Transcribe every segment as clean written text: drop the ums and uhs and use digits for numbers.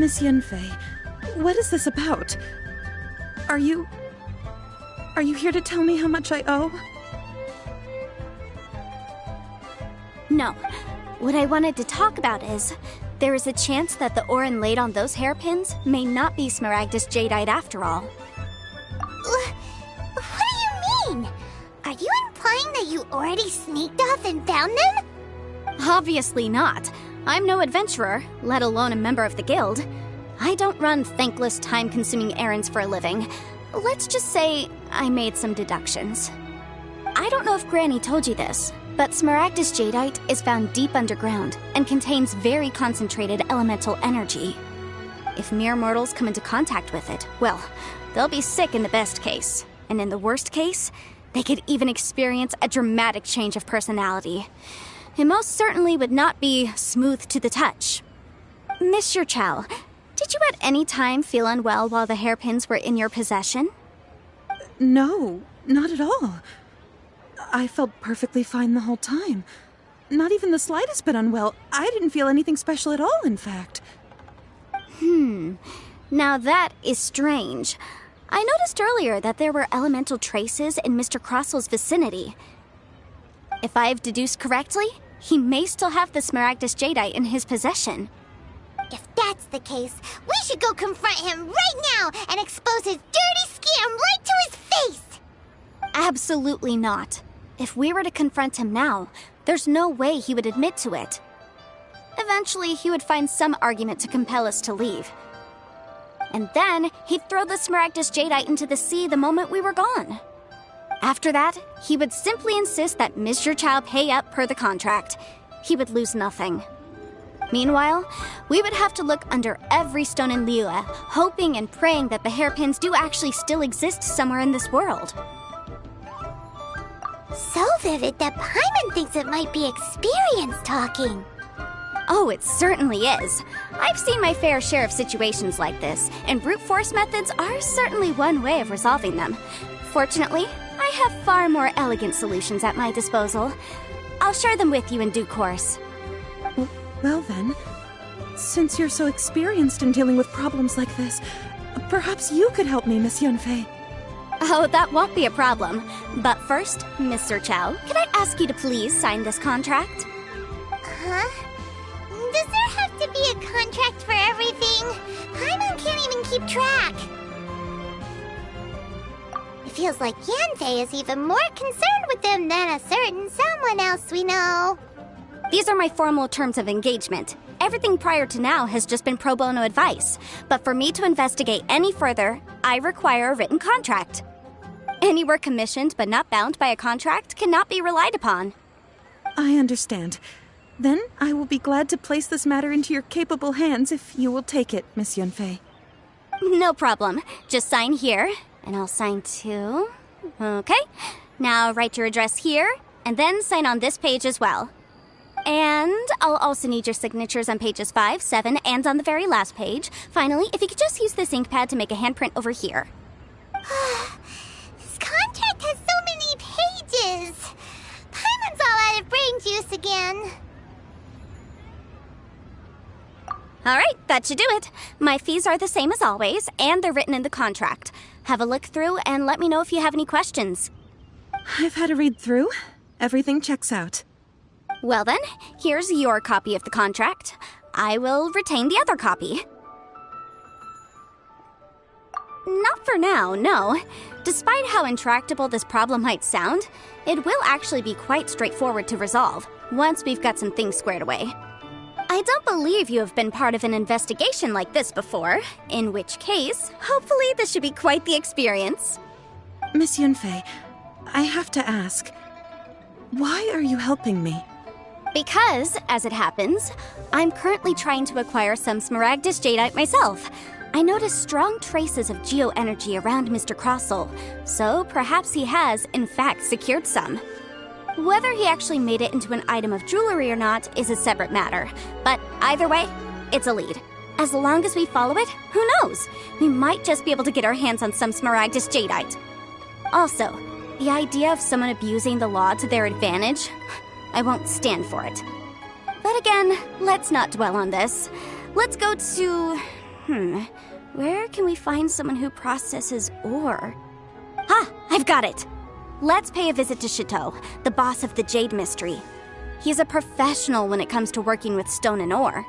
Miss Yunfei, what is this about? Are you here to tell me how much I owe? No. What I wanted to talk about is, there is a chance that the Orin laid on those hairpins may not be Smaragdus Jadeite after all. What do you mean? Are you implying that you already sneaked off and found them? Obviously not. I'm no adventurer, let alone a member of the guild. I don't run thankless, time-consuming errands for a living. Let's just say I made some deductions. I don't know if Granny told you this, but Smaragdus Jadeite is found deep underground and contains very concentrated elemental energy. If mere mortals come into contact with it, well, they'll be sick in the best case. And in the worst case, they could even experience a dramatic change of personality. It most certainly would not be smooth to the touch. Mr. Chow, did you at any time feel unwell while the hairpins were in your possession? No, not at all. I felt perfectly fine the whole time. Not even the slightest bit unwell. I didn't feel anything special at all, in fact. Now that is strange. I noticed earlier that there were elemental traces in Mr. Crossel's vicinity. If I've deduced correctly, he may still have the Smaragdus Jadeite in his possession. If that's the case, we should go confront him right now and expose his dirty scam right to his face! Absolutely not. If we were to confront him now, there's no way he would admit to it. Eventually, he would find some argument to compel us to leave. And then, he'd throw the Smaragdus Jadeite into the sea the moment we were gone. After that, he would simply insist that Mr. Chow pay up per the contract. He would lose nothing. Meanwhile, we would have to look under every stone in Liyue, hoping and praying that the hairpins do actually still exist somewhere in this world. So vivid that Paimon thinks it might be experience talking. Oh, it certainly is. I've seen my fair share of situations like this, and brute force methods are certainly one way of resolving them. Fortunately, I have far more elegant solutions at my disposal. I'll share them with you in due course. Well then, since you're so experienced in dealing with problems like this, perhaps you could help me, Miss Yunfei. Oh, that won't be a problem. But first, Mr. Chow, can I ask you to please sign this contract? Huh? Does there have to be a contract for everything? Paimon can't even keep track. It feels like Yanfei is even more concerned with them than a certain someone else we know. These are my formal terms of engagement. Everything prior to now has just been pro bono advice. But for me to investigate any further, I require a written contract. Any work commissioned but not bound by a contract cannot be relied upon. I understand. Then I will be glad to place this matter into your capable hands if you will take it, Miss Yunfei. No problem. Just sign here, and I'll sign too. Okay. Now write your address here, and then sign on this page as well. And I'll also need your signatures on pages 5, 7, and on the very last page. Finally, if you could just use this ink pad to make a handprint over here. This contract has so many pages. Paimon's all out of brain juice again. Alright, that should do it. My fees are the same as always, and they're written in the contract. Have a look through and let me know if you have any questions. I've had a read through. Everything checks out. Well then, here's your copy of the contract. I will retain the other copy. Not for now, no. Despite how intractable this problem might sound, it will actually be quite straightforward to resolve, once we've got some things squared away. I don't believe you have been part of an investigation like this before, in which case, hopefully this should be quite the experience. Miss Yunfei, I have to ask, why are you helping me? Because, as it happens, I'm currently trying to acquire some Smaragdus Jadeite myself. I noticed strong traces of geo-energy around Mr. Crossel, so perhaps he has, in fact, secured some. Whether he actually made it into an item of jewelry or not is a separate matter, but either way, it's a lead. As long as we follow it, who knows? We might just be able to get our hands on some Smaragdus Jadeite. Also, the idea of someone abusing the law to their advantage, I won't stand for it. But again, let's not dwell on this. Let's go to Where can we find someone who processes ore? Ha! I've got it! Let's pay a visit to Chateau, the boss of the Jade Mystery. He's a professional when it comes to working with stone and ore.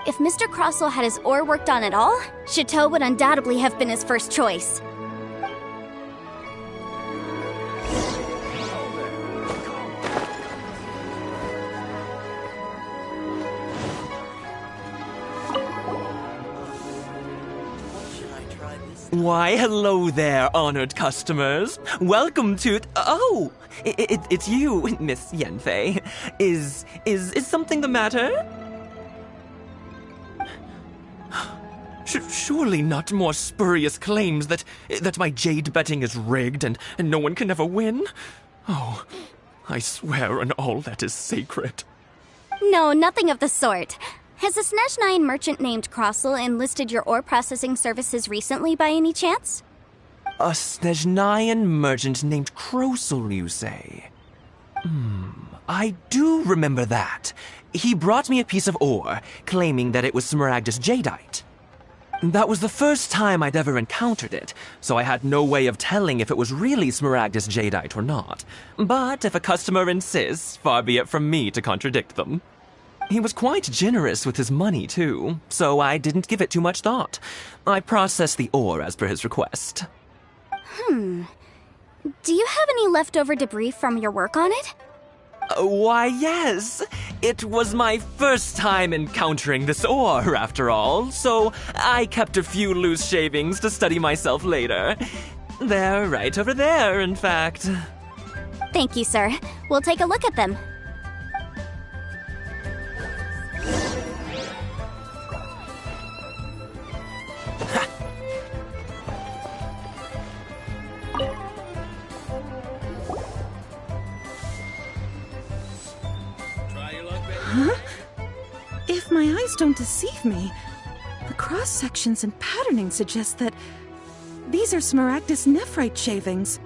If Mr. Crossell had his ore worked on at all, Chateau would undoubtedly have been his first choice. Why, hello there, honored customers. Welcome to... Oh, it's you, Miss Yenfei. Is something the matter? Surely not more spurious claims that my jade betting is rigged and no one can ever win? Oh, I swear on all that is sacred. No, nothing of the sort. Has a Snezhnine merchant named Crossell enlisted your ore processing services recently by any chance? A Snezhnine merchant named Crossell, you say? I do remember that. He brought me a piece of ore, claiming that it was Smaragdus jadeite. That was the first time I'd ever encountered it, so I had no way of telling if it was really Smaragdus jadeite or not. But if a customer insists, far be it from me to contradict them. He was quite generous with his money, too, so I didn't give it too much thought. I processed the ore as per his request. Do you have any leftover debris from your work on it? Why, yes. It was my first time encountering this ore, after all, so I kept a few loose shavings to study myself later. They're right over there, in fact. Thank you, sir. We'll take a look at them. If my eyes don't deceive me, the cross-sections and patterning suggest that these are Smaragdus nephrite shavings.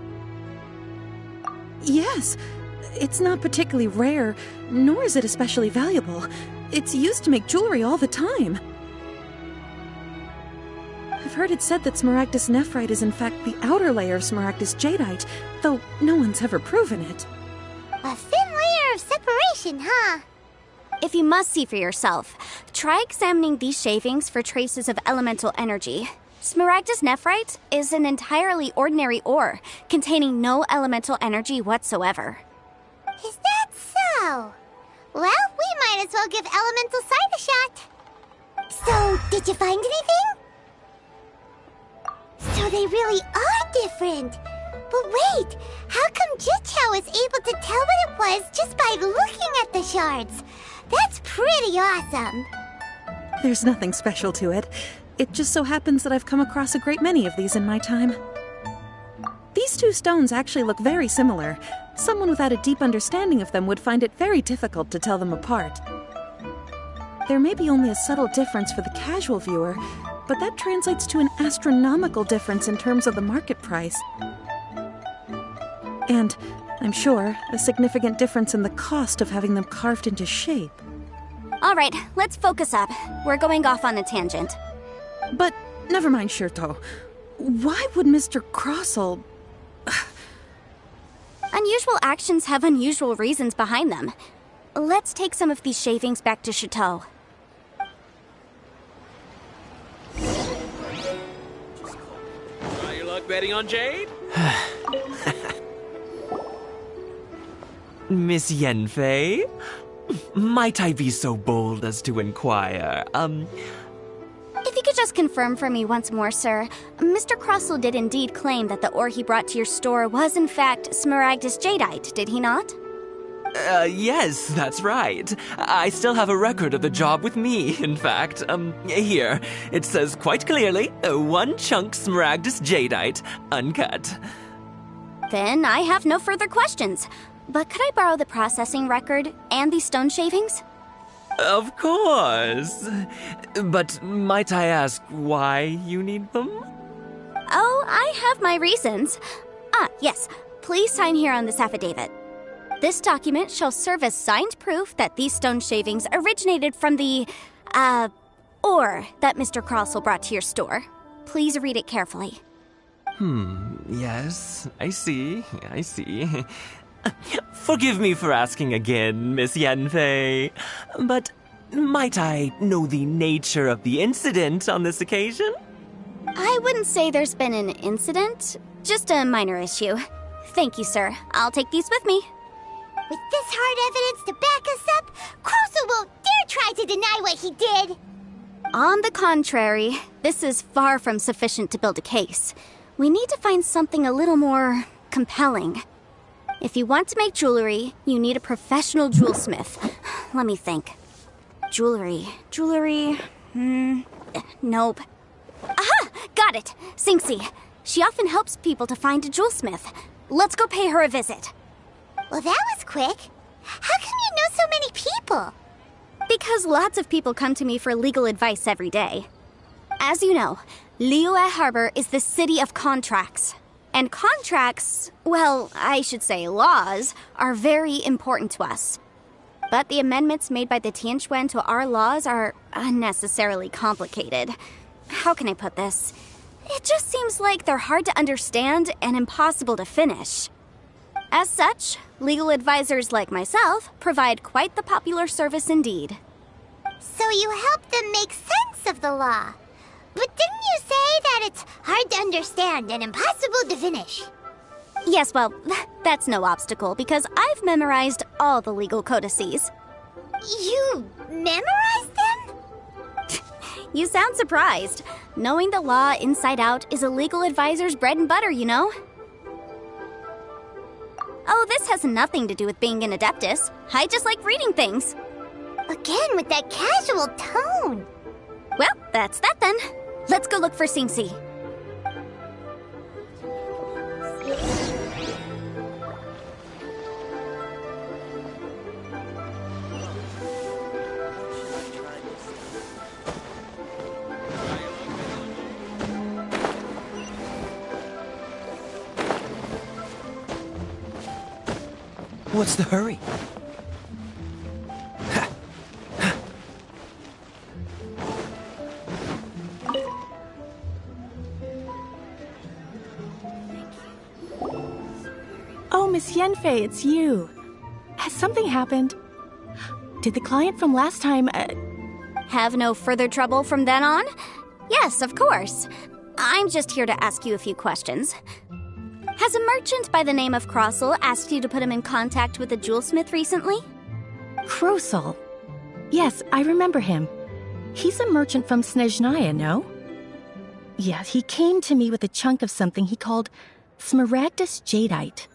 Yes, it's not particularly rare, nor is it especially valuable. It's used to make jewelry all the time. I've heard it said that Smaragdus nephrite is in fact the outer layer of Smaragdus jadeite, though no one's ever proven it. A thin layer of separation, huh? If you must see for yourself, try examining these shavings for traces of elemental energy. Smaragdus nephrite is an entirely ordinary ore, containing no elemental energy whatsoever. Is that so? Well, we might as well give elemental sight a shot. So, did you find anything? So they really are different. But wait, how come Jichao was able to tell what it was just by looking at the shards? That's pretty awesome. There's nothing special to it. It just so happens that I've come across a great many of these in my time. These two stones actually look very similar. Someone without a deep understanding of them would find it very difficult to tell them apart. There may be only a subtle difference for the casual viewer, but that translates to an astronomical difference in terms of the market price. And, I'm sure, a significant difference in the cost of having them carved into shape. All right, let's focus up. We're going off on a tangent. But, never mind, Shirto. Why would Mr. Crossell... Unusual actions have unusual reasons behind them. Let's take some of these shavings back to Chateau. Try your luck betting on Jade? Miss Yenfei? Might I be so bold as to inquire, If you could just confirm for me once more, sir. Mr. Crossell did indeed claim that the ore he brought to your store was in fact Smaragdus jadeite, did he not? Yes, that's right. I still have a record of the job with me, in fact. Here. It says quite clearly, 1 chunk Smaragdus jadeite, uncut. Then I have no further questions. But could I borrow the processing record and these stone shavings? Of course. But might I ask why you need them? Oh, I have my reasons. Yes. Please sign here on this affidavit. This document shall serve as signed proof that these stone shavings originated from the, ore that Mr. Crossell brought to your store. Please read it carefully. Yes, I see. Forgive me for asking again, Miss Yanfei, but might I know the nature of the incident on this occasion? I wouldn't say there's been an incident, just a minor issue. Thank you, sir. I'll take these with me. With this hard evidence to back us up, Crossell won't dare try to deny what he did. On the contrary, this is far from sufficient to build a case. We need to find something a little more compelling. If you want to make jewelry, you need a professional jewelsmith. Let me think. Jewelry. Nope. Aha! Got it! Sinxi. She often helps people to find a jewelsmith. Let's go pay her a visit. Well, that was quick. How come you know so many people? Because lots of people come to me for legal advice every day. As you know, Liyue Harbor is the city of contracts. And contracts, well, I should say laws, are very important to us. But the amendments made by the Tianquan to our laws are unnecessarily complicated. How can I put this? It just seems like they're hard to understand and impossible to finish. As such, legal advisors like myself provide quite the popular service indeed. So you help them make sense of the law. But didn't you say that it's hard to understand and impossible to finish? Yes, well, that's no obstacle because I've memorized all the legal codices. You memorized them? You sound surprised. Knowing the law inside out is a legal advisor's bread and butter, you know? Oh, this has nothing to do with being an adeptus. I just like reading things. Again, with that casual tone. Well, that's that then. Let's go look for Sinxi. What's the hurry? Oh, Miss Yanfei, it's you. Has something happened? Did the client from last time, Have no further trouble from then on? Yes, of course. I'm just here to ask you a few questions. Has a merchant by the name of Crossell asked you to put him in contact with a jewelsmith recently? Crossell? Yes, I remember him. He's a merchant from Snezhnaya, no? Yeah, he came to me with a chunk of something he called smaragdus jadeite.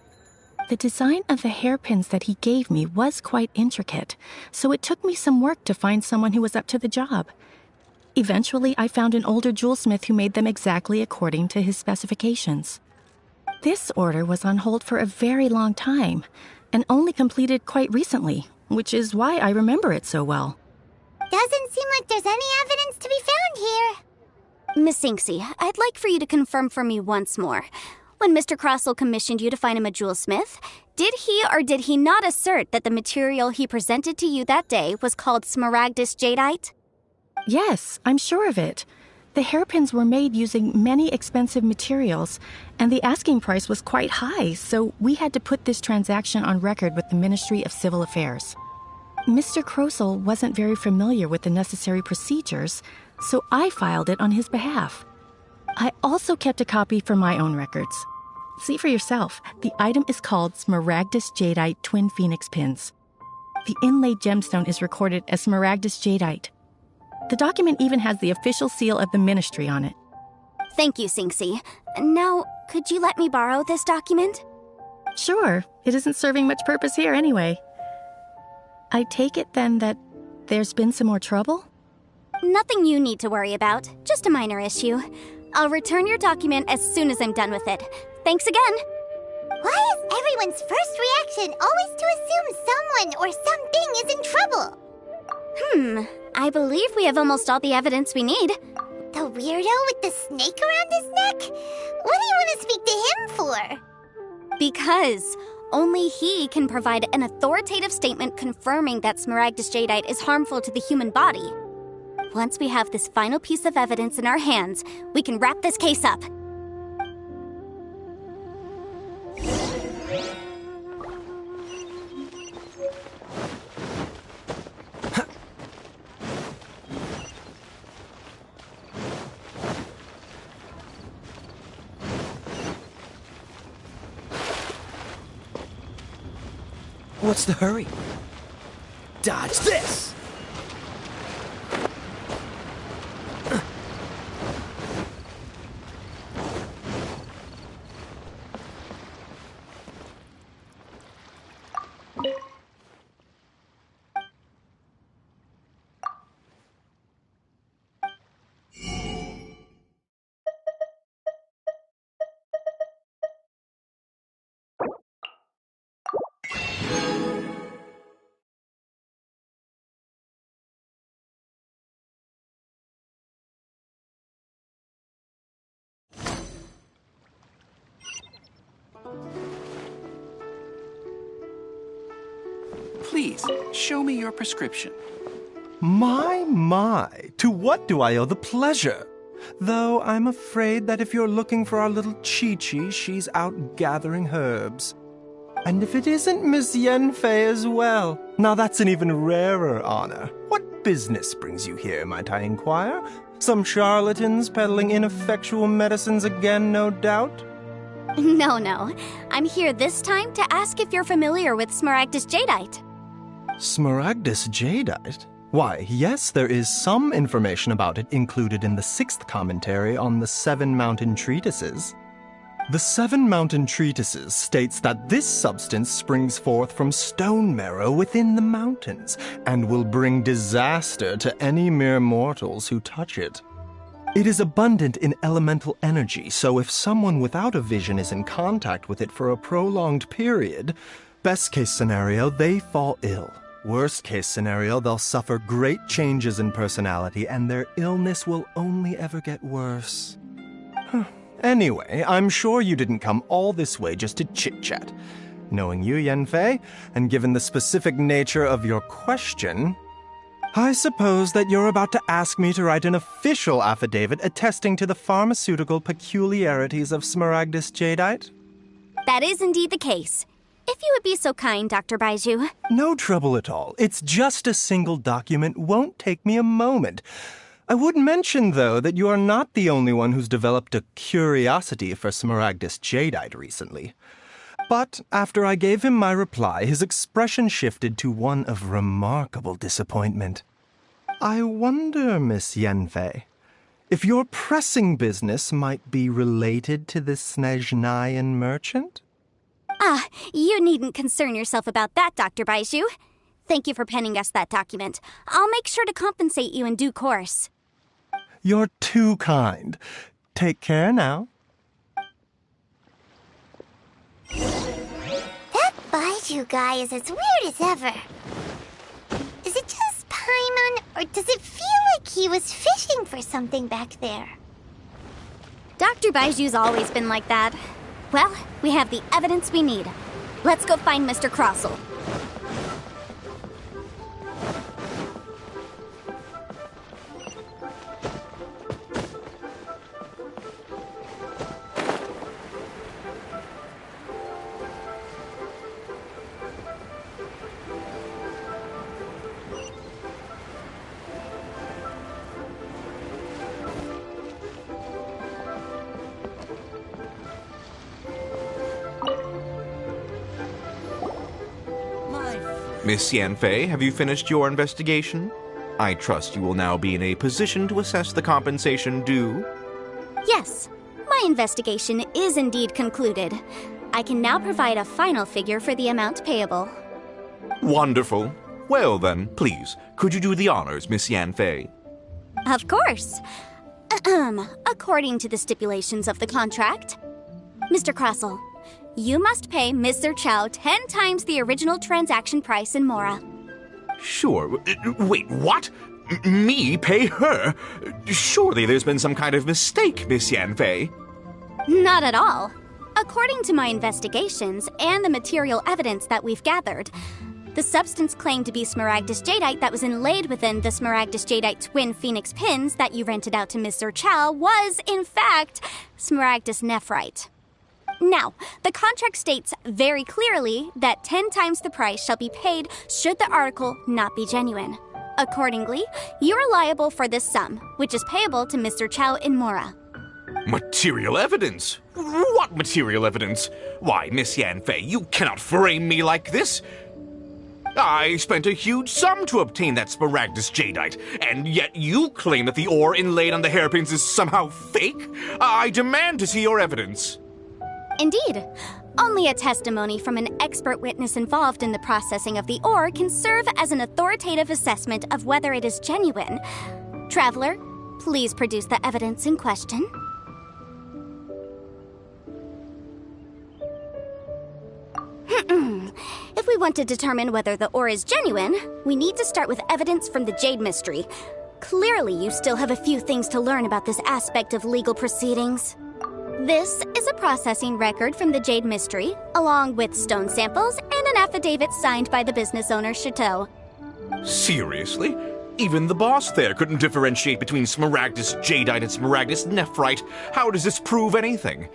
The design of the hairpins that he gave me was quite intricate, so it took me some work to find someone who was up to the job. Eventually, I found an older jewelsmith who made them exactly according to his specifications. This order was on hold for a very long time, and only completed quite recently, which is why I remember it so well. Doesn't seem like there's any evidence to be found here. Miss Sinxi, I'd like for you to confirm for me once more. When Mr. Crossell commissioned you to find him a jewelsmith, did he or did he not assert that the material he presented to you that day was called smaragdus jadeite? Yes, I'm sure of it. The hairpins were made using many expensive materials, and the asking price was quite high, so we had to put this transaction on record with the Ministry of Civil Affairs. Mr. Crossell wasn't very familiar with the necessary procedures, so I filed it on his behalf. I also kept a copy for my own records. See for yourself, the item is called Smaragdus Jadeite Twin Phoenix Pins. The inlaid gemstone is recorded as Smaragdus Jadeite. The document even has the official seal of the ministry on it. Thank you, Sinxi. Now, could you let me borrow this document? Sure, it isn't serving much purpose here anyway. I take it then that there's been some more trouble? Nothing you need to worry about, just a minor issue. I'll return your document as soon as I'm done with it. Thanks again. Why is everyone's first reaction always to assume someone or something is in trouble? I believe we have almost all the evidence we need. The weirdo with the snake around his neck? What do you want to speak to him for? Because only he can provide an authoritative statement confirming that smaragdus jadeite is harmful to the human body. Once we have this final piece of evidence in our hands, we can wrap this case up. What's the hurry? Dodge this! Please, show me your prescription. My, to what do I owe the pleasure? Though I'm afraid that if you're looking for our little Chi-Chi, she's out gathering herbs. And if it isn't Miss Yanfei as well, now that's an even rarer honor. What business brings you here, might I inquire? Some charlatans peddling ineffectual medicines again, no doubt? No. I'm here this time to ask if you're familiar with Smaragdus Jadeite. Smaragdus Jadeite? Why, yes, there is some information about it included in the 6th commentary on the 7 Mountain Treatises. The 7 Mountain Treatises states that this substance springs forth from stone marrow within the mountains and will bring disaster to any mere mortals who touch it. It is abundant in elemental energy, so if someone without a vision is in contact with it for a prolonged period, best case scenario, they fall ill. Worst case scenario, they'll suffer great changes in personality and their illness will only ever get worse. Anyway, I'm sure you didn't come all this way just to chit-chat. Knowing you, Yanfei, and given the specific nature of your question, I suppose that you're about to ask me to write an official affidavit attesting to the pharmaceutical peculiarities of Smaragdus Jadeite? That is indeed the case. If you would be so kind, Dr. Baiju. No trouble at all. It's just a single document. Won't take me a moment. I would mention, though, that you are not the only one who's developed a curiosity for Smaragdus Jadeite recently. But after I gave him my reply, his expression shifted to one of remarkable disappointment. I wonder, Miss Yanfei, if your pressing business might be related to the Snezhnayan merchant? You needn't concern yourself about that, Dr. Baiju. Thank you for penning us that document. I'll make sure to compensate you in due course. You're too kind. Take care now. That Baiju guy is as weird as ever. Is it just Paimon, or does it feel like he was fishing for something back there? Dr. Baiju's always been like that. Well, we have the evidence we need. Let's go find Mr. Crossell. Miss Yanfei, have you finished your investigation? I trust you will now be in a position to assess the compensation due. Yes, my investigation is indeed concluded. I can now provide a final figure for the amount payable. Wonderful. Well then, please, could you do the honors, Miss Yanfei? Of course. According to the stipulations of the contract, Mr. Crossell, you must pay Mr. Chow 10 times the original transaction price in Mora. Sure. Wait, what? Me pay her? Surely there's been some kind of mistake, Miss Yanfei. Not at all. According to my investigations and the material evidence that we've gathered, The substance claimed to be smaragdus jadeite that was inlaid within the smaragdus jadeite twin phoenix pins that you rented out to Mr. Chow was, in fact, smaragdus nephrite. Now, the contract states very clearly that 10 times the price shall be paid should the article not be genuine. Accordingly, you are liable for this sum, which is payable to Mr. Chow in Mora. Material evidence? What material evidence? Why, Miss Yanfei, you cannot frame me like this. I spent a huge sum to obtain that smaragdus jadeite, and yet you claim that the ore inlaid on the hairpins is somehow fake? I demand to see your evidence. Indeed. Only a testimony from an expert witness involved in the processing of the ore can serve as an authoritative assessment of whether it is genuine. Traveler, please produce the evidence in question. If we want to determine whether the ore is genuine, we need to start with evidence from the Jade Mystery. Clearly, you still have a few things to learn about this aspect of legal proceedings. This is a processing record from the Jade Mystery, along with stone samples and an affidavit signed by the business owner, Chateau. Seriously? Even the boss there couldn't differentiate between smaragdus jadeite and smaragdus nephrite. How does this prove anything?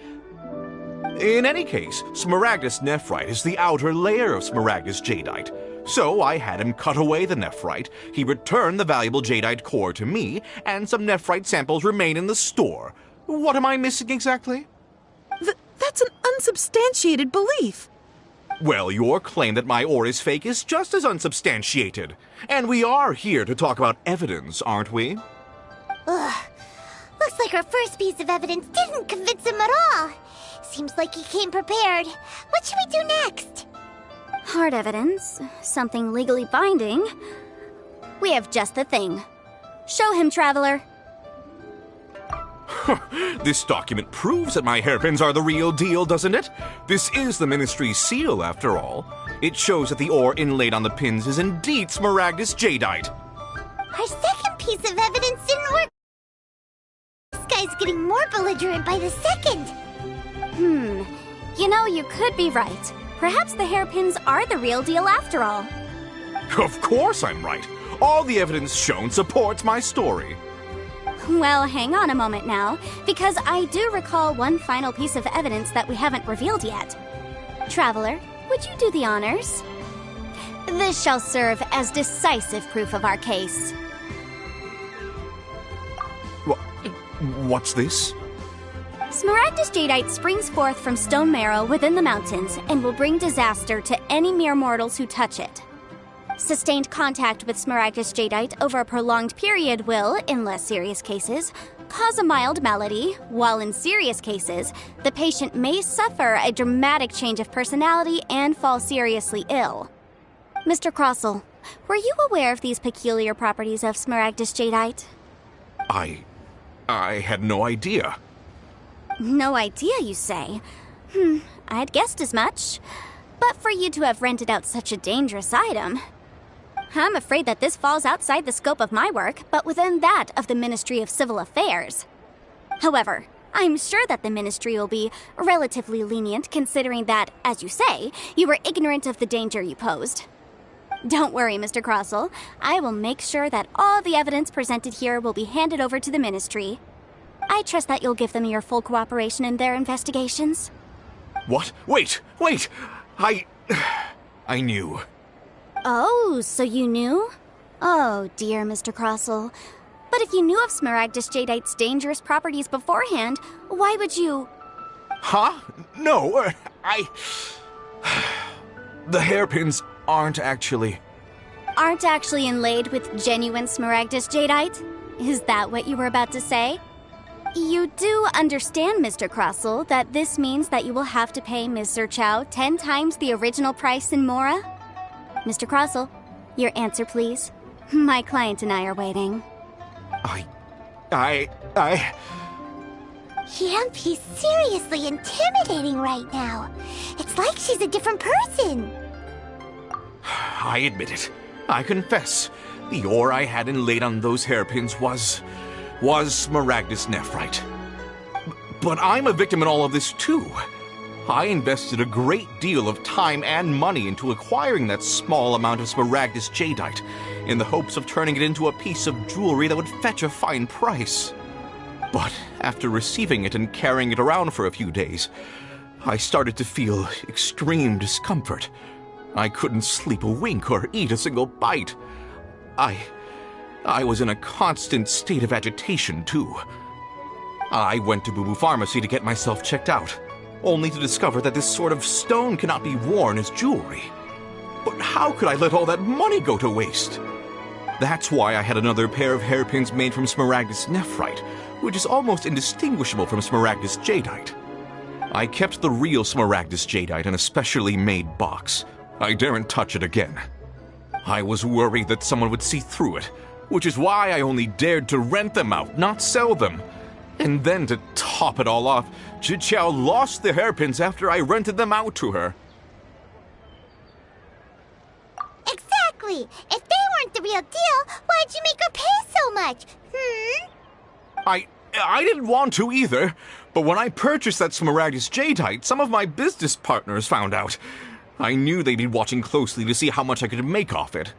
In any case, smaragdus nephrite is the outer layer of smaragdus jadeite. So I had him cut away the nephrite, he returned the valuable jadeite core to me, and some nephrite samples remain in the store. What am I missing exactly? That's an unsubstantiated belief. Well, your claim that my ore is fake is just as unsubstantiated. And we are here to talk about evidence, aren't we? Ugh. Looks like our first piece of evidence didn't convince him at all. Seems like he came prepared. What should we do next? Hard evidence, something legally binding. We have just the thing. Show him, Traveler. This document proves that my hairpins are the real deal, doesn't it? This is the Ministry's seal, after all. It shows that the ore inlaid on the pins is indeed smaragdus jadeite. Our second piece of evidence didn't work. This guy's getting more belligerent by the second. You know, you could be right. Perhaps the hairpins are the real deal after all. Of course I'm right. All the evidence shown supports my story. Well, hang on a moment now, because I do recall one final piece of evidence that we haven't revealed yet. Traveler, would you do the honors? This shall serve as decisive proof of our case. What's this? Smaragdus jadeite springs forth from stone marrow within the mountains and will bring disaster to any mere mortals who touch it. Sustained contact with smaragdus jadeite over a prolonged period will, in less serious cases, cause a mild malady, while in serious cases, the patient may suffer a dramatic change of personality and fall seriously ill. Mr. Crossell, were you aware of these peculiar properties of smaragdus jadeite? I had no idea. No idea, you say? I'd guessed as much. But for you to have rented out such a dangerous item... I'm afraid that this falls outside the scope of my work, but within that of the Ministry of Civil Affairs. However, I'm sure that the Ministry will be relatively lenient considering that, as you say, you were ignorant of the danger you posed. Don't worry, Mr. Crossell. I will make sure that all the evidence presented here will be handed over to the Ministry. I trust that you'll give them your full cooperation in their investigations. What? Wait! I knew. Oh, so you knew? Oh, dear Mr. Crossell. But if you knew of smaragdus jadeite's dangerous properties beforehand, why would you... Huh? No, The hairpins aren't actually inlaid with genuine smaragdus jadeite? Is that what you were about to say? You do understand, Mr. Crossell, that this means that you will have to pay Mr. Chow 10 times the original price in Mora? Mr. Crossell, your answer, please. My client and I are waiting. Yanfei's seriously intimidating right now. It's like she's a different person. I admit it. I confess. The ore I had inlaid on those hairpins was smaragdus nephrite. But I'm a victim in all of this too. I invested a great deal of time and money into acquiring that small amount of smaragdus jadeite, in the hopes of turning it into a piece of jewelry that would fetch a fine price. But after receiving it and carrying it around for a few days, I started to feel extreme discomfort. I couldn't sleep a wink or eat a single bite. I was in a constant state of agitation, too. I went to Boo Boo Pharmacy to get myself checked out, only to discover that this sort of stone cannot be worn as jewelry. But how could I let all that money go to waste? That's why I had another pair of hairpins made from smaragdus nephrite, which is almost indistinguishable from smaragdus jadeite. I kept the real smaragdus jadeite in a specially made box. I daren't touch it again. I was worried that someone would see through it, which is why I only dared to rent them out, not sell them. And then to top it all off, Zhiqiao lost the hairpins after I rented them out to her. Exactly! If they weren't the real deal, why'd you make her pay so much? I didn't want to either, but when I purchased that smaragdus jadeite, some of my business partners found out. I knew they'd be watching closely to see how much I could make off it.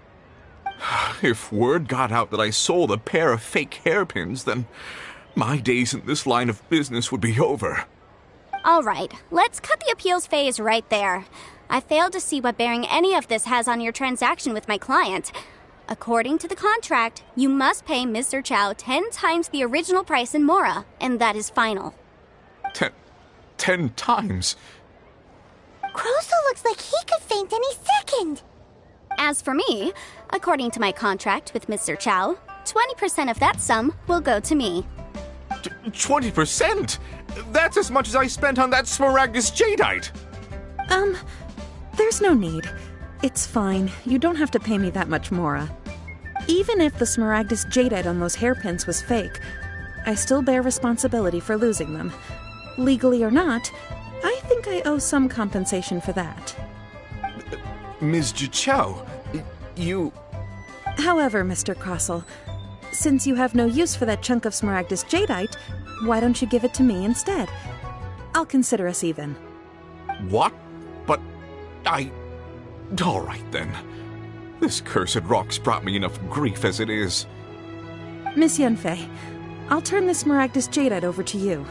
If word got out that I sold a pair of fake hairpins, then my days in this line of business would be over. All right, let's cut the appeals phase right there. I failed to see what bearing any of this has on your transaction with my client. According to the contract, you must pay Mr. Chow 10 times the original price in Mora, and that is final. 10 times? Crosel looks like he could faint any second. As for me, according to my contract with Mr. Chow, 20% of that sum will go to me. 20%? That's as much as I spent on that smaragdus jadeite! There's no need. It's fine. You don't have to pay me that much, Mora. Even if the smaragdus jadeite on those hairpins was fake, I still bear responsibility for losing them. Legally or not, I think I owe some compensation for that. Ms. Zhiqiao, you... However, Mr. Crosel, since you have no use for that chunk of smaragdus jadeite, why don't you give it to me instead? I'll consider us even. What? But all right, then. This cursed rock's brought me enough grief as it is. Miss Yunfei, I'll turn the smaragdus jadeite over to you.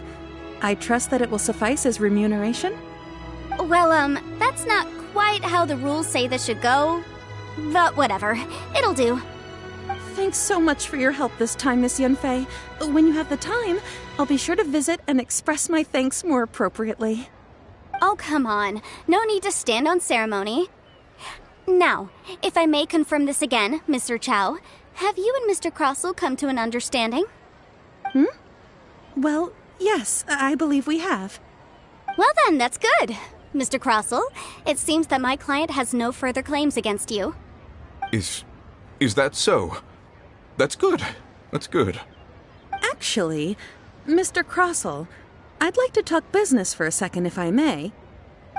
I trust that it will suffice as remuneration? Well, that's not quite how the rules say this should go. But whatever, it'll do. Thanks so much for your help this time, Miss Yunfei. When you have the time, I'll be sure to visit and express my thanks more appropriately. Oh, come on. No need to stand on ceremony. Now, if I may confirm this again, Mr. Chow, have you and Mr. Crosel come to an understanding? Well, yes, I believe we have. Well then, that's good. Mr. Crosel, it seems that my client has no further claims against you. Is that so? That's good. That's good. Actually, Mr. Crosel, I'd like to talk business for a second, if I may.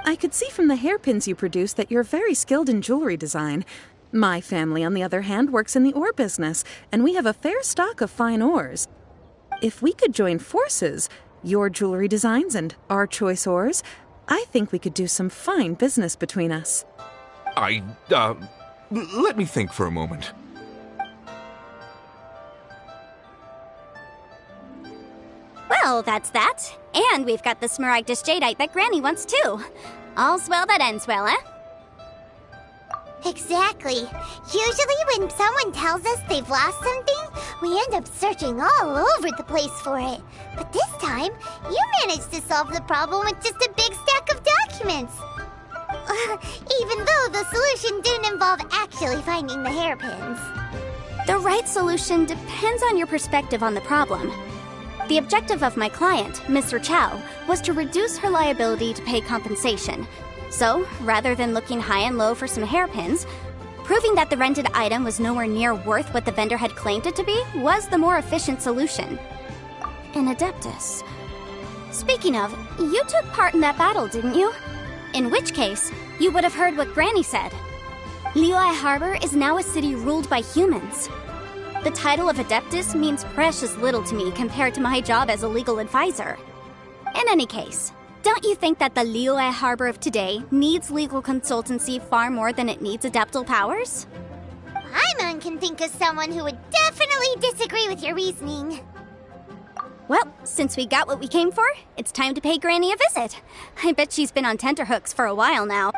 I could see from the hairpins you produce that you're very skilled in jewelry design. My family, on the other hand, works in the ore business, and we have a fair stock of fine ores. If we could join forces, your jewelry designs and our choice ores, I think we could do some fine business between us. Let me think for a moment. Well, that's that. And we've got the smaragdus jadeite that Granny wants too. All's well that ends well, eh? Exactly. Usually when someone tells us they've lost something, we end up searching all over the place for it. But this time, you managed to solve the problem with just a big stack of documents. Even though the solution didn't involve actually finding the hairpins. The right solution depends on your perspective on the problem. The objective of my client, Mr. Chow, was to reduce her liability to pay compensation. So, rather than looking high and low for some hairpins, proving that the rented item was nowhere near worth what the vendor had claimed it to be was the more efficient solution. An Adeptus. Speaking of, you took part in that battle, didn't you? In which case, you would have heard what Granny said. Liyue Harbor is now a city ruled by humans. The title of Adeptus means precious little to me compared to my job as a legal advisor. In any case, Don't you think that the Liyue Harbor of today needs legal consultancy far more than it needs adeptal powers? Paimon can think of someone who would definitely disagree with your reasoning. Well, since we got what we came for, it's time to pay Granny a visit. I bet she's been on tenterhooks for a while now.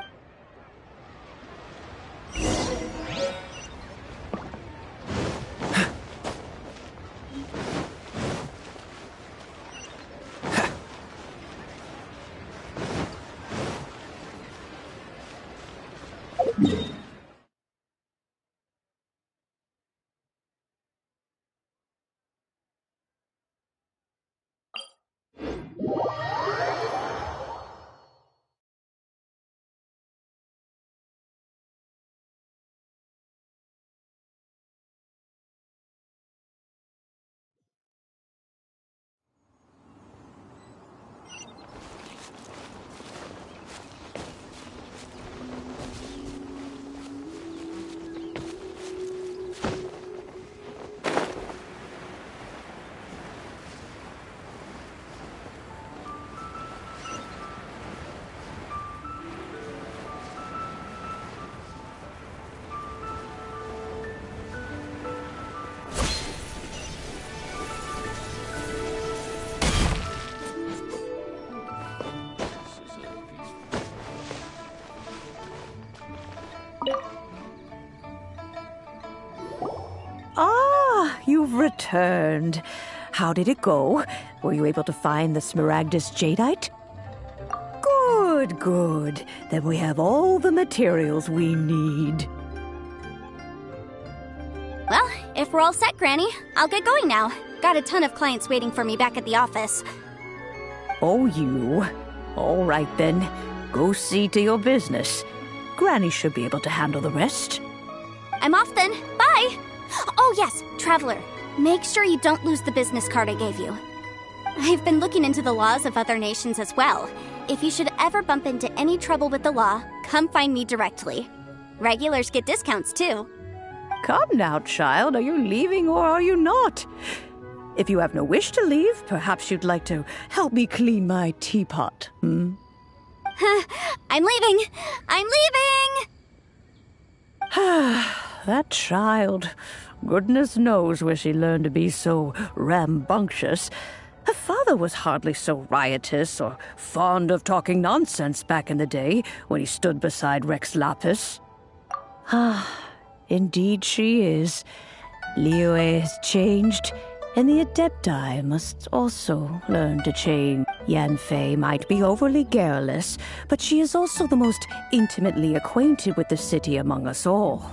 Ah, you've returned. How did it go? Were you able to find the Smaragdus Jadeite? Good, good. Then we have all the materials we need. Well, if we're all set, Granny, I'll get going now. Got a ton of clients waiting for me back at the office. Oh, you. All right, then. Go see to your business. Granny should be able to handle the rest. I'm off then. Bye! Oh, yes, Traveler. Make sure you don't lose the business card I gave you. I've been looking into the laws of other nations as well. If you should ever bump into any trouble with the law, come find me directly. Regulars get discounts, too. Come now, child. Are you leaving or are you not? If you have no wish to leave, perhaps you'd like to help me clean my teapot, hmm? I'm leaving! I'm leaving! That child. Goodness knows where she learned to be so rambunctious. Her father was hardly so riotous or fond of talking nonsense back in the day when he stood beside Rex Lapis. Indeed she is. Liyue has changed, and the Adepti must also learn to change. Yanfei might be overly garrulous, but she is also the most intimately acquainted with the city among us all.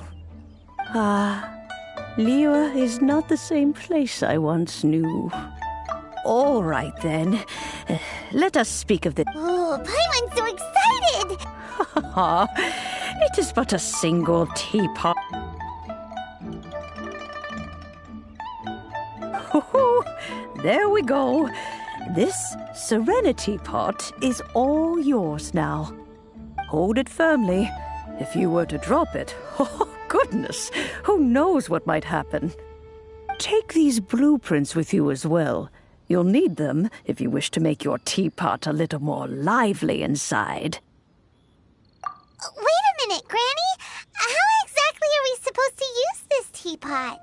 Liyue is not the same place I once knew. All right, then. Let us speak of the... Oh, Paimon's so excited! It is but a single teapot. There we go. This Serenity Pot is all yours now. Hold it firmly. If you were to drop it, oh goodness, who knows what might happen. Take these blueprints with you as well. You'll need them if you wish to make your teapot a little more lively inside. Wait a minute, Granny! How exactly are we supposed to use this teapot?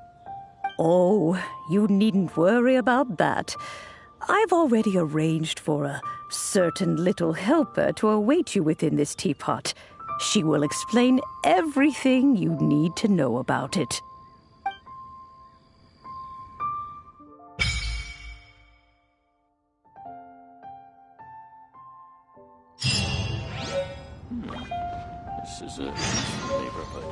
Oh, you needn't worry about that. I've already arranged for a certain little helper to await you within this teapot. She will explain everything you need to know about it. This is a peaceful neighborhood.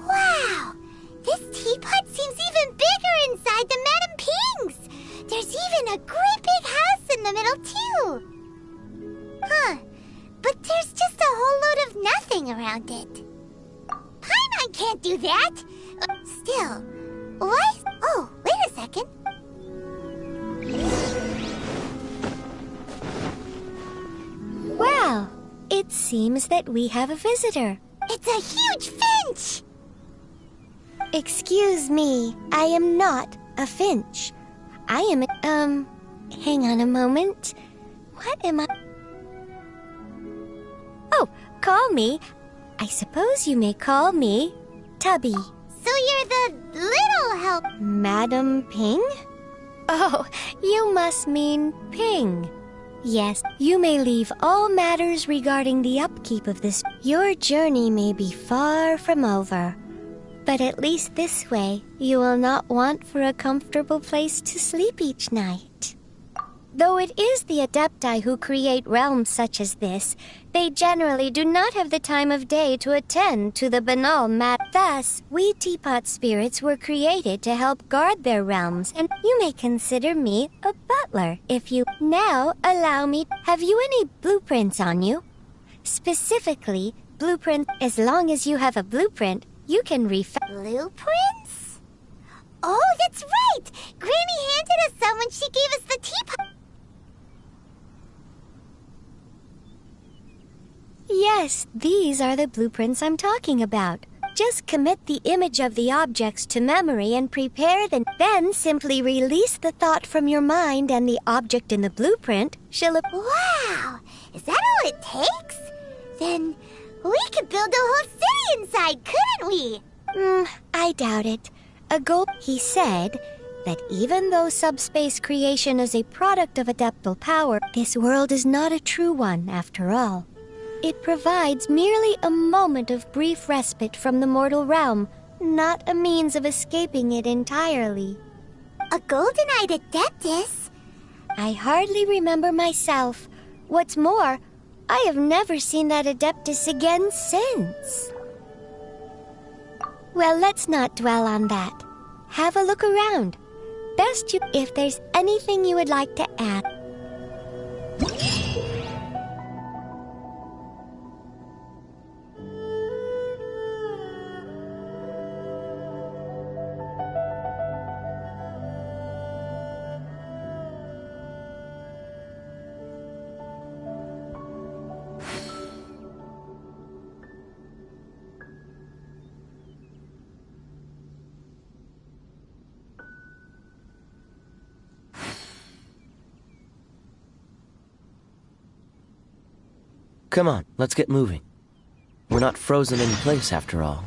Wow! This teapot seems even bigger inside than Madame Ping's! There's even a great big house in the middle, too! Huh. But there's just a whole load of nothing around it. Paimon can't do that! Still, what? Oh, wait a second. Well, it seems that we have a visitor. It's a huge finch! Excuse me, I am not a finch. I am hang on a moment. What am I? Oh, call me. I suppose you may call me Tubby. So you're the little help. Madam Ping? Oh, you must mean Ping. Yes, you may leave all matters regarding the upkeep of this. Your journey may be far from over, but at least this way you will not want for a comfortable place to sleep each night. Though it is the Adepti who create realms such as this, they generally do not have the time of day to attend to the banal Thus, we teapot spirits were created to help guard their realms, and you may consider me a butler if you... Now, allow me... Have you any blueprints on you? Specifically, blueprint. As long as you have a blueprint, you can Blueprints? Oh, that's right! Granny handed us some when she gave us the teapot. Yes, these are the blueprints I'm talking about. Just commit the image of the objects to memory and prepare them. Then simply release the thought from your mind and the object in the blueprint shall... Wow! Is that all it takes? Then we could build a whole city inside, couldn't we? I doubt it. He said that even though subspace creation is a product of adeptal power, this world is not a true one after all. It provides merely a moment of brief respite from the mortal realm, not a means of escaping it entirely. A golden-eyed adeptus? I hardly remember myself. What's more, I have never seen that adeptus again since. Well, let's not dwell on that. Have a look around. Best if there's anything you would like to add. Come on, let's get moving. We're not frozen in place after all.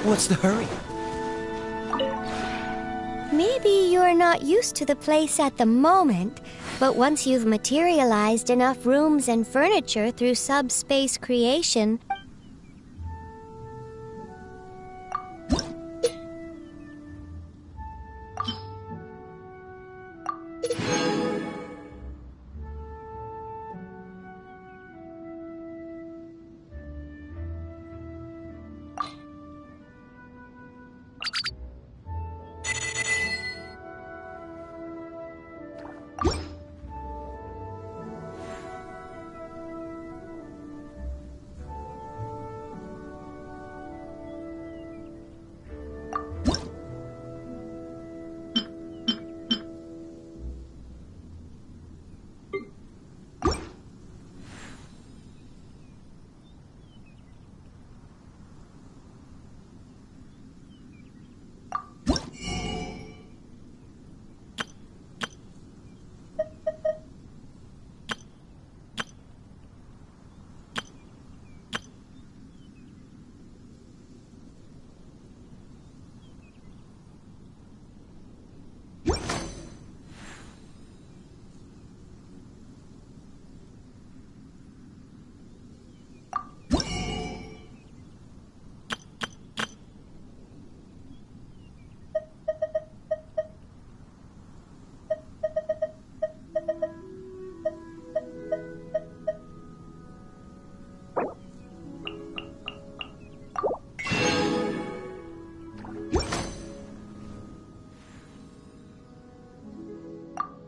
What's the hurry? Maybe you're not used to the place at the moment, but once you've materialized enough rooms and furniture through subspace creation,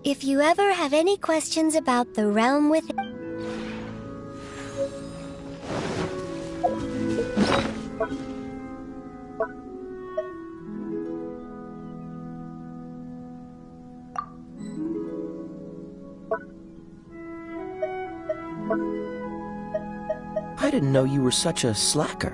if you ever have any questions about the realm within, I didn't know you were such a slacker.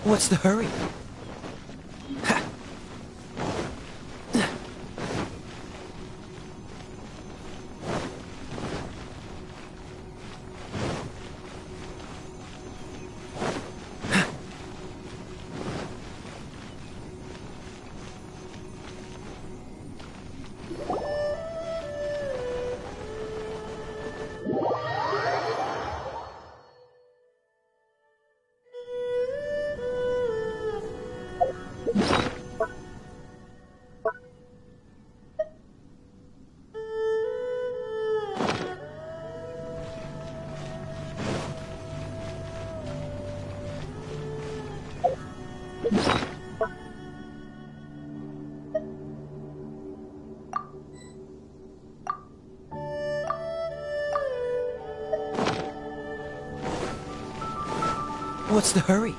What's the hurry? What's the hurry?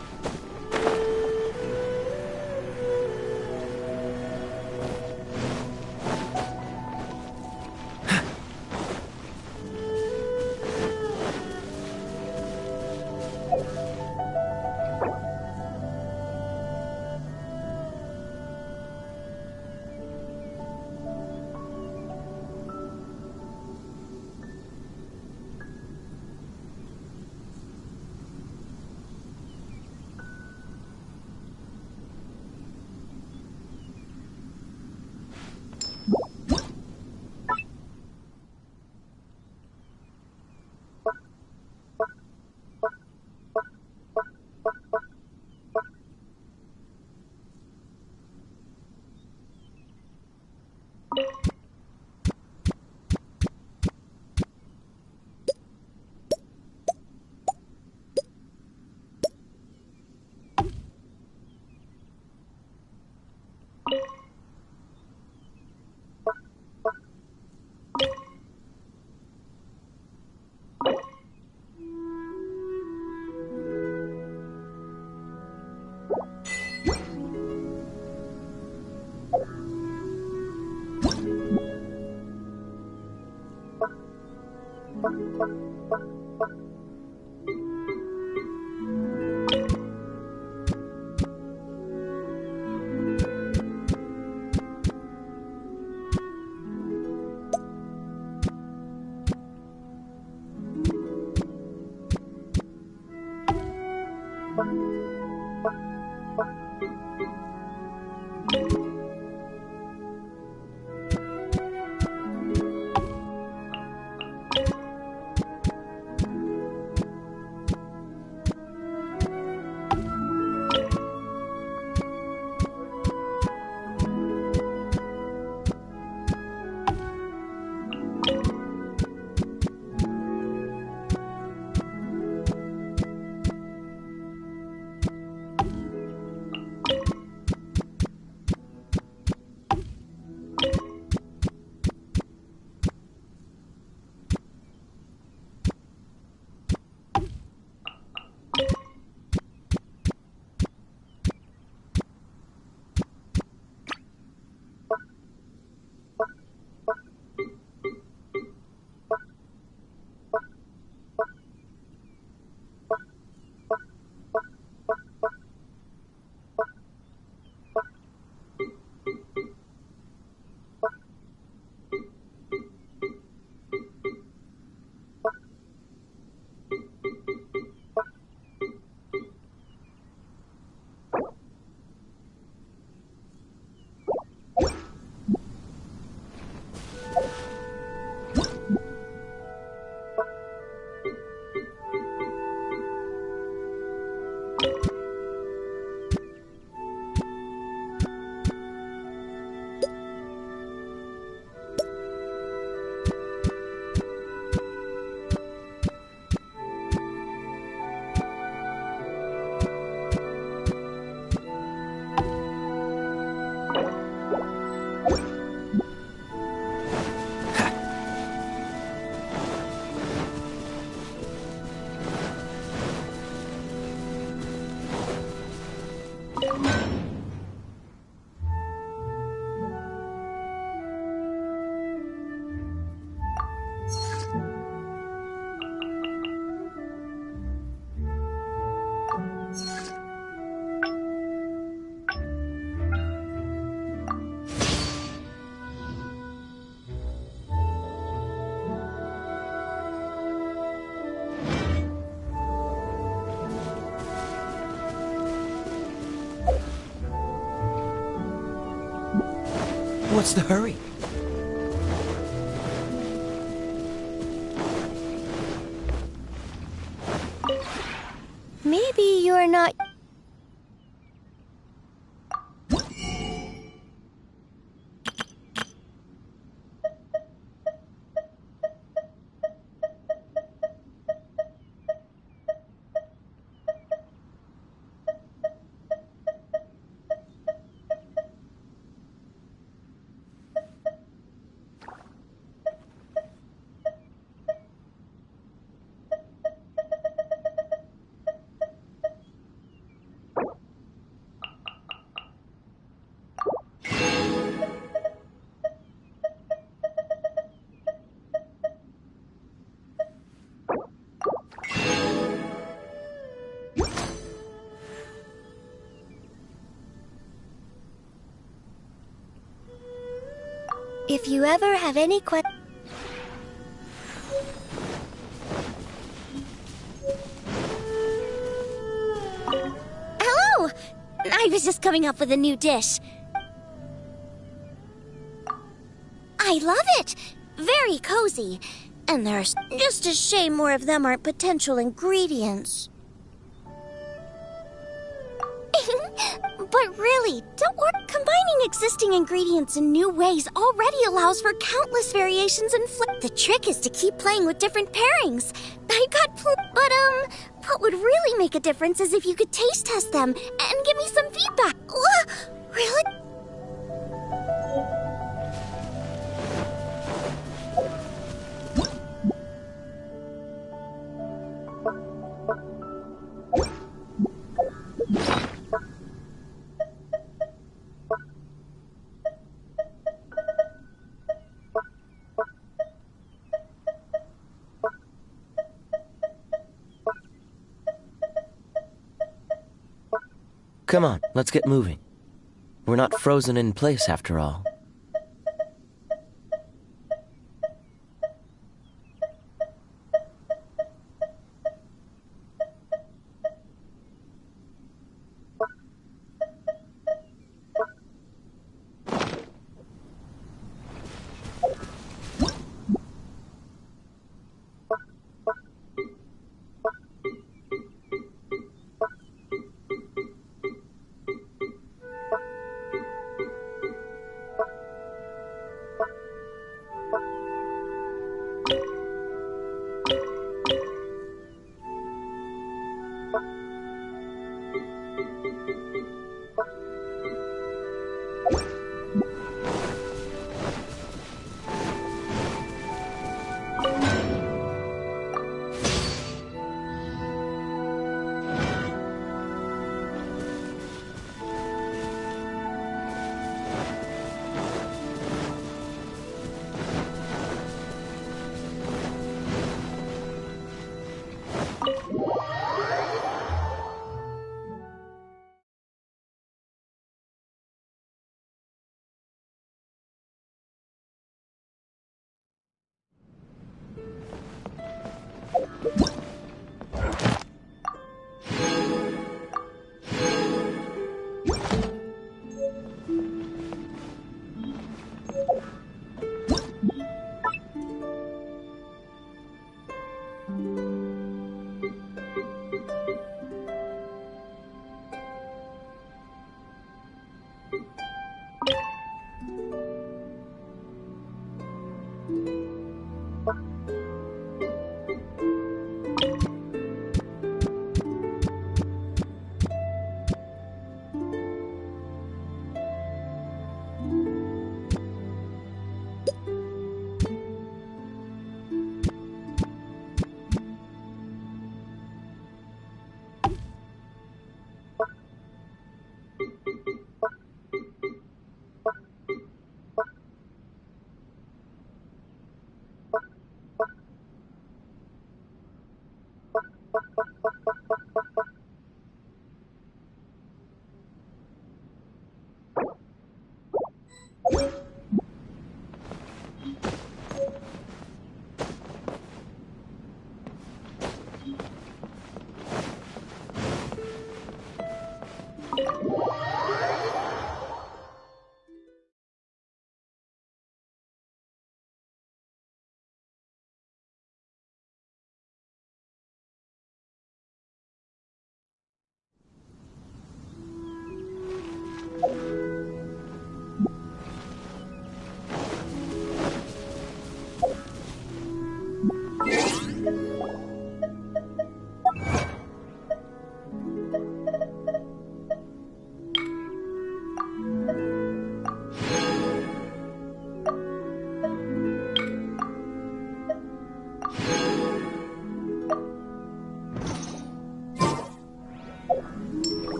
What's the hurry? Maybe you're not... If you ever have any questions... Hello! I was just coming up with a new dish. I love it! Very cozy. And there's just a shame more of them aren't potential ingredients. But really, don't worry. Combining existing ingredients in new ways already allows for countless variations and The trick is to keep playing with different pairings. I got but what would really make a difference is if you could taste test them and give me some feedback. Really? Come on, let's get moving. We're not frozen in place after all.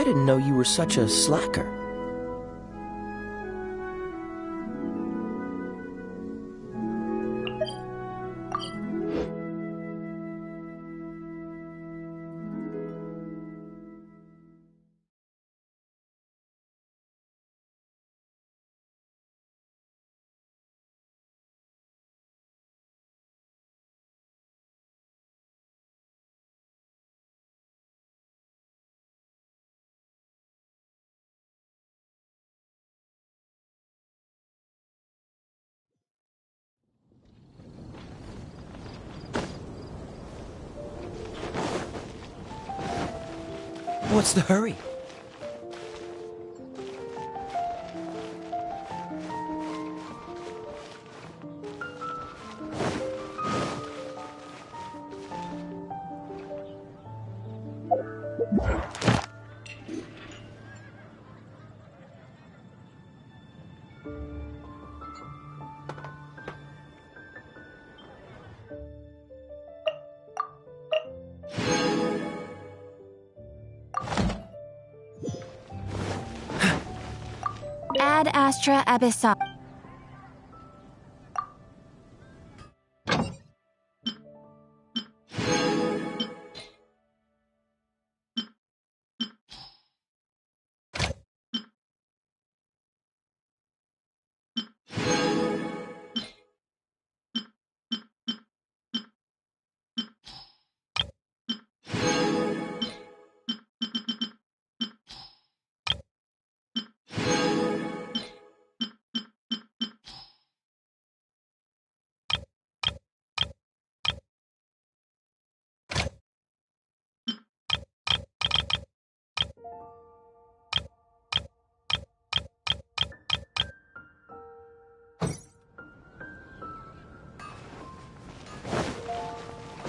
didn't know you were such a slacker. What's the hurry? Ad Astra Abyssal.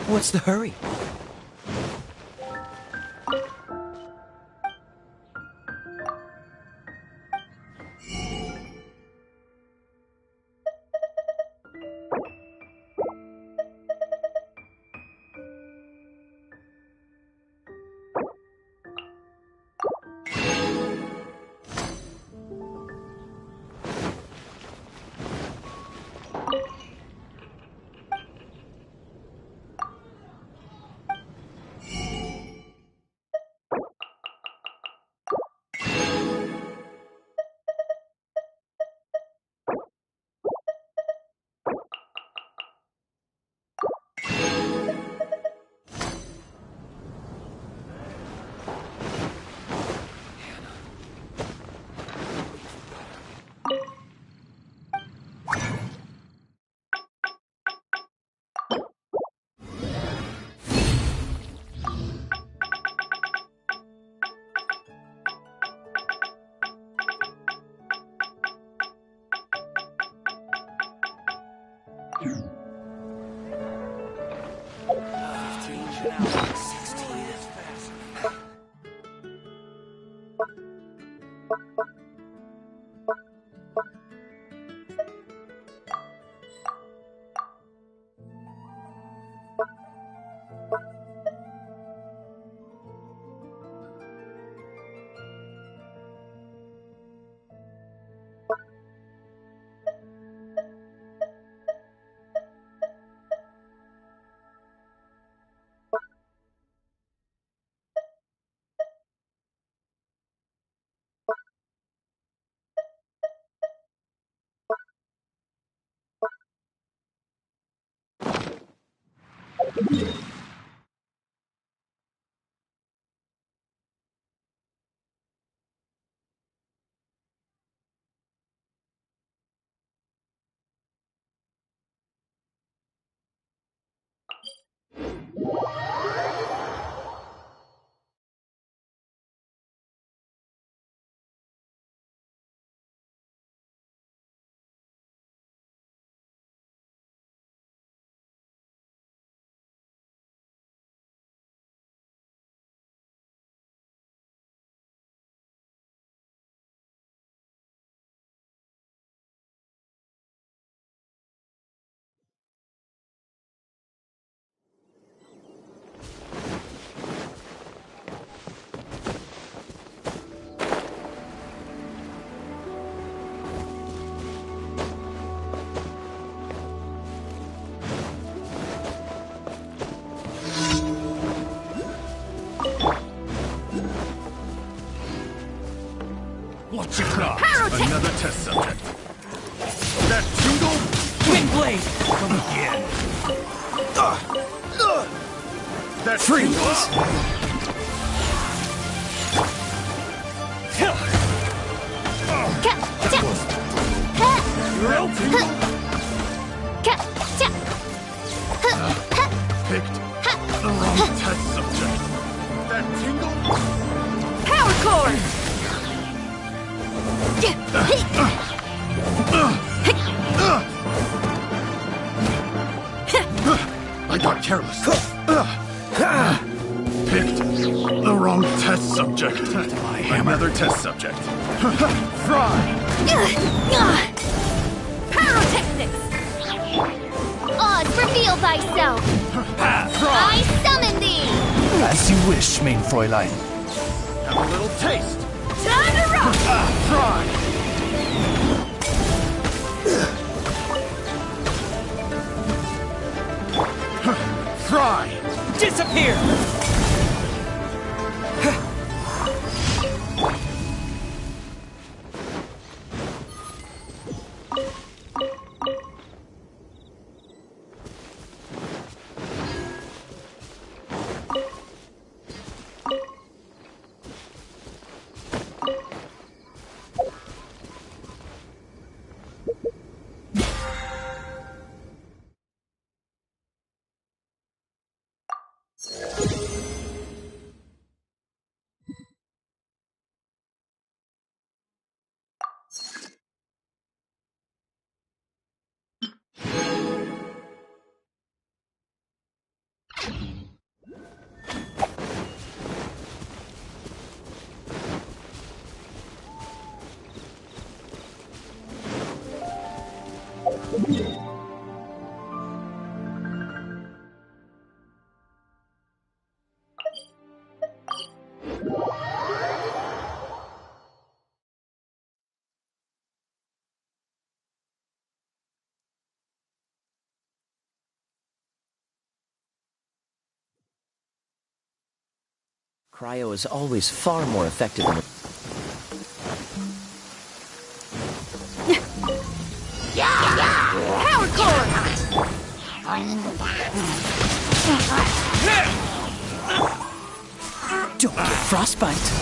What's the hurry? Watch it not. Another test subject. That tingle? Windblade! Come again. That Freeze! Real tingle? Picked the wrong test subject. That tingle? Power cord! I got careless. Picked the wrong test subject. Another test subject. Fry! Pyrotechnics! Oz, reveal thyself! I summon thee! As you wish, main Fräulein. Have a little taste. Time to rock! Fry! Fry! Disappear! Cryo is always far more effective than... Power cord! Don't get frostbite.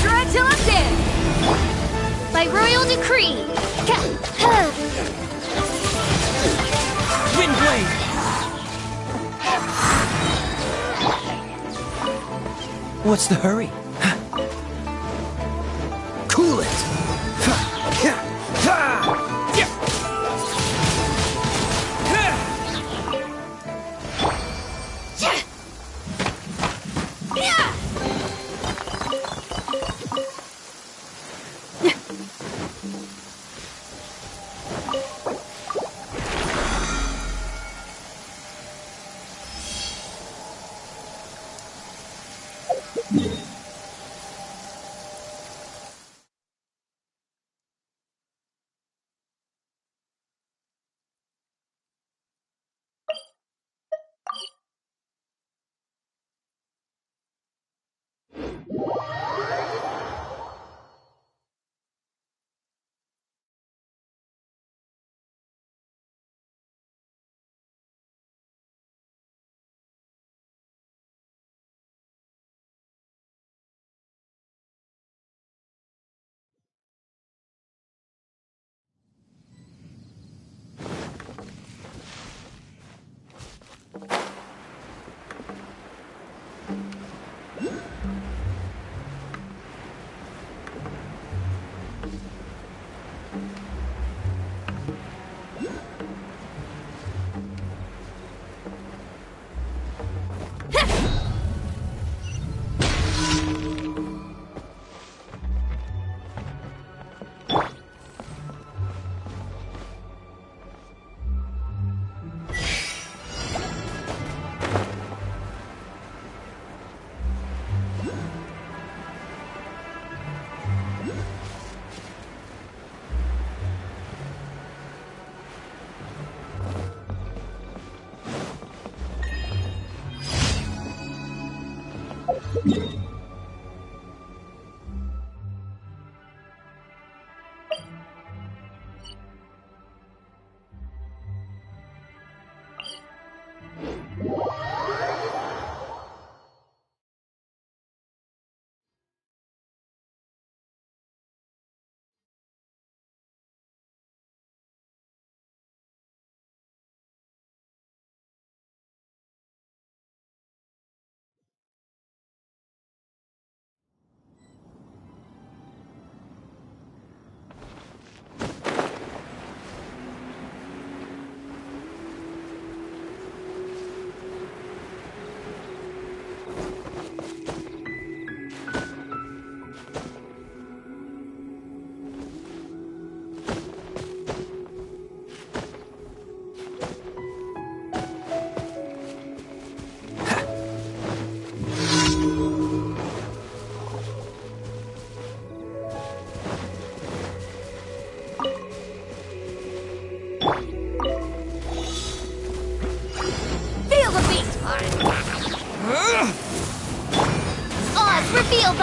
Try till I'm dead! By royal decree! Windblade! What's the hurry? Cool it!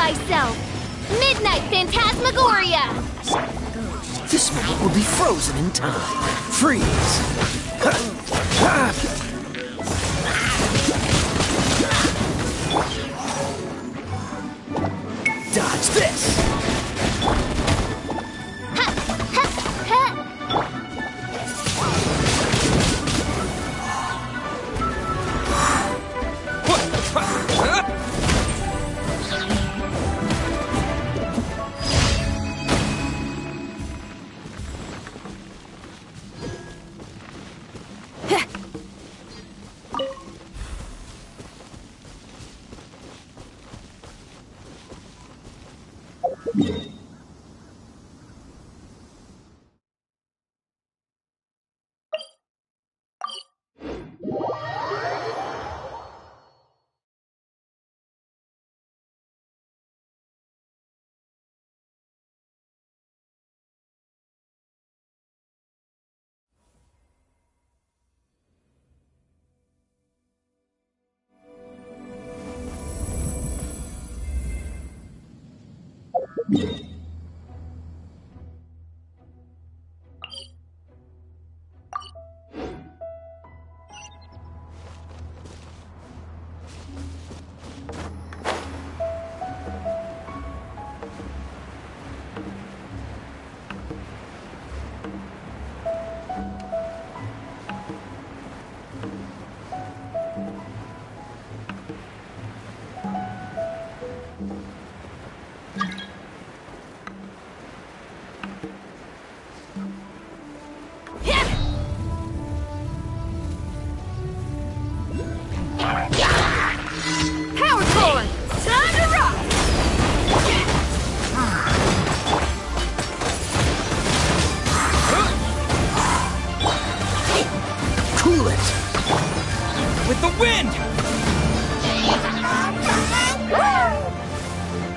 thyself! Midnight Phantasmagoria! This moment will be frozen in time. Freeze! Dodge this!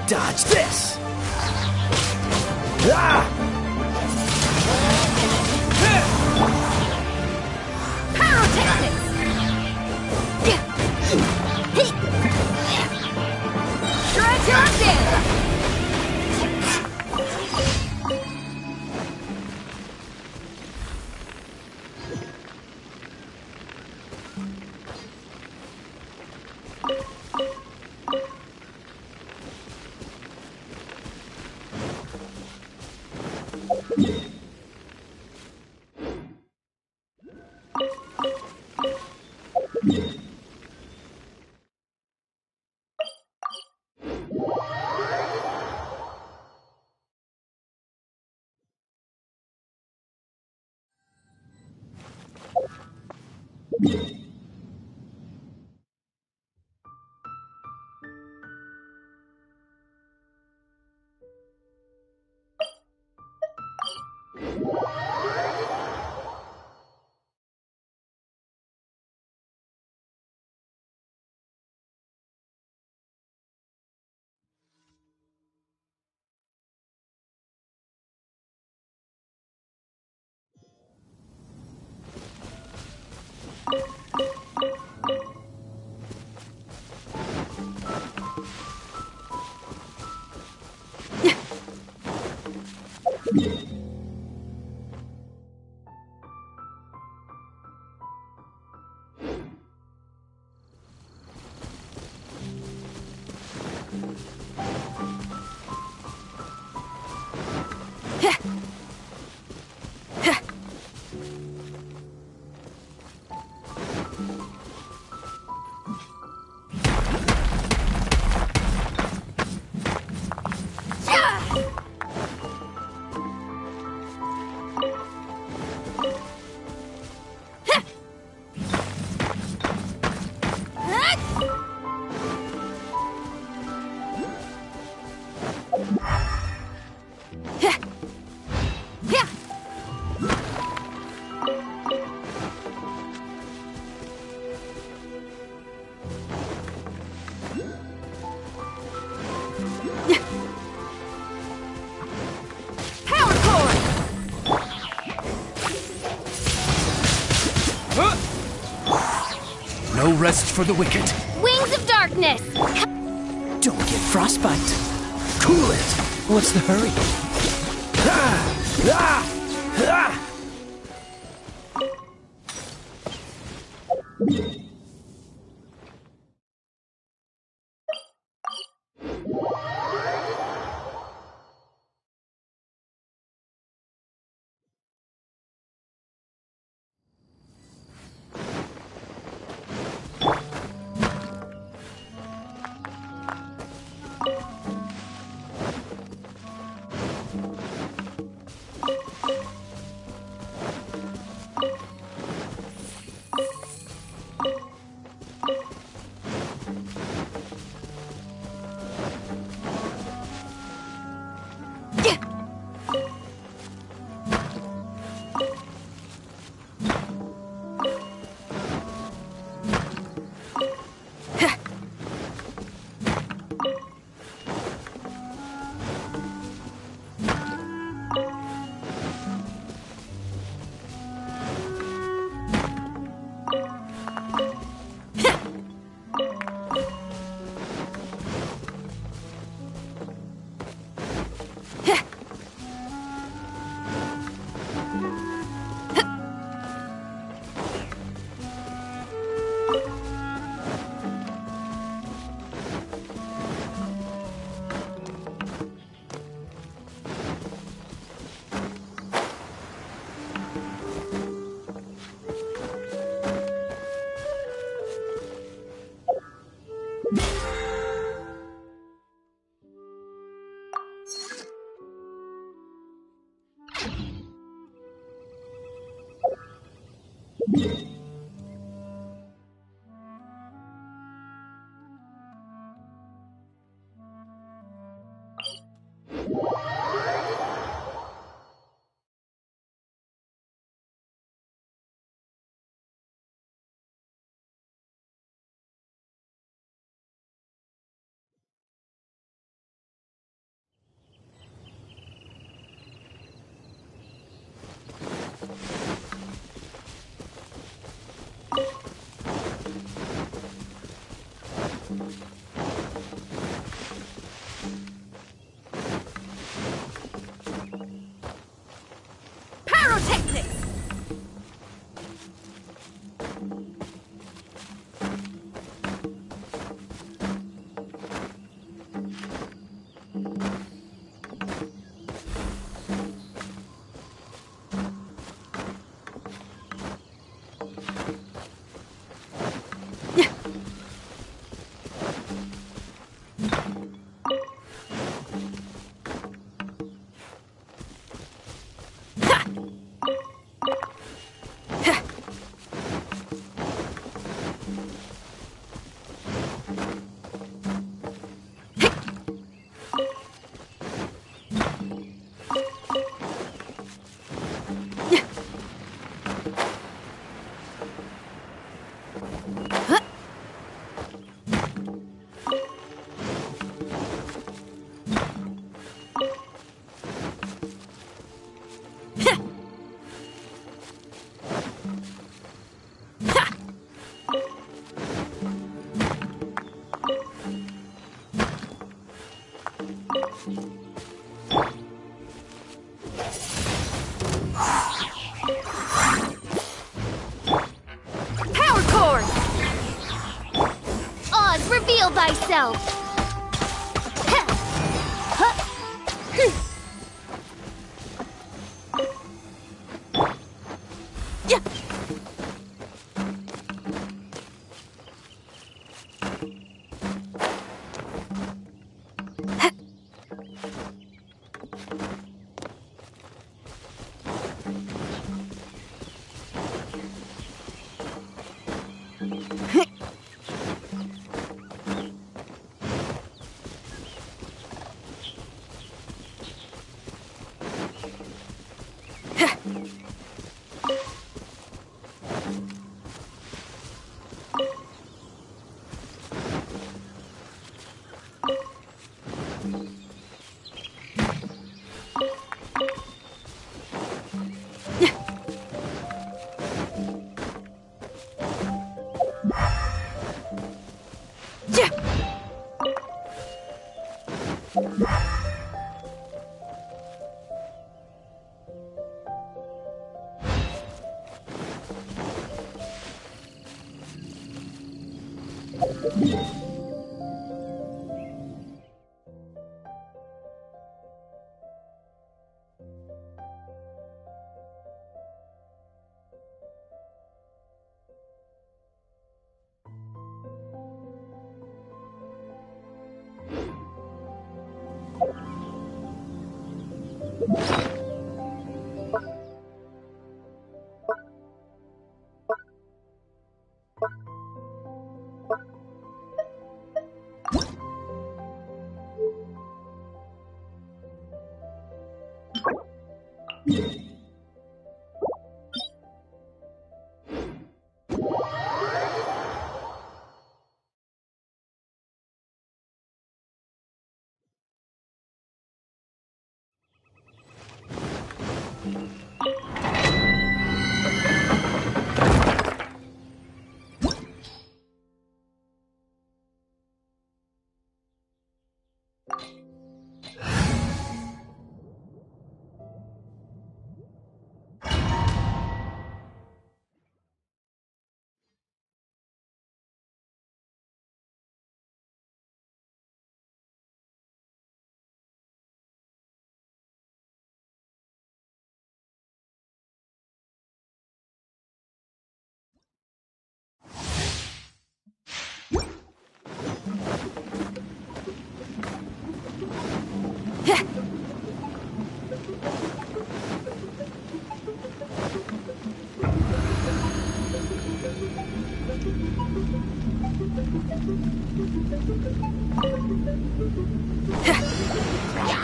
Dodge this! Pyrotechnics! Shred your death! No rest for the wicked. Wings of darkness! Don't get frostbite. Cool it! What's the hurry? Reveal thyself!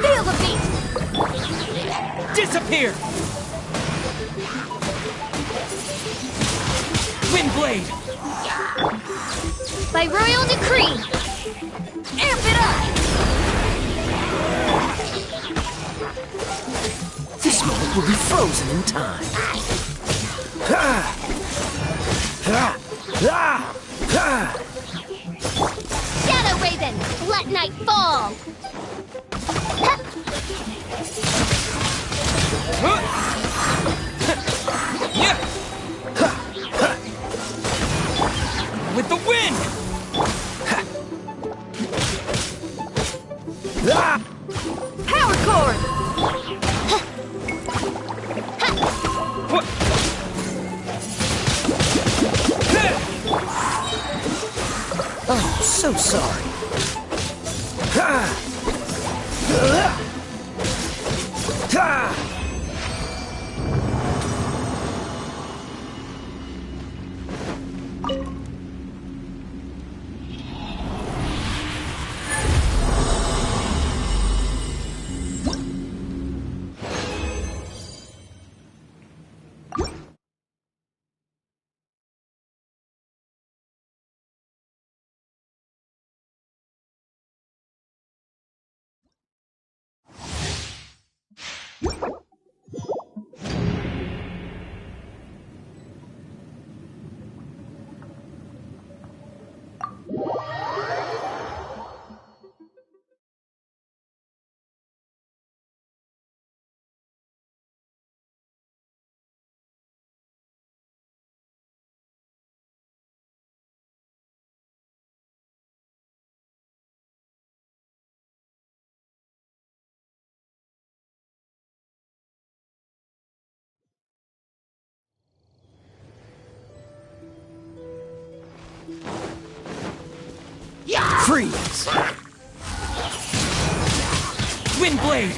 Feel the beat! Disappear! Windblade! By royal decree! Amp it up! This moment will be frozen in time. Shadow Raven, let night fall! With the wind! Power cord! Oh, so sorry. Freeze! Windblade!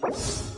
Huh?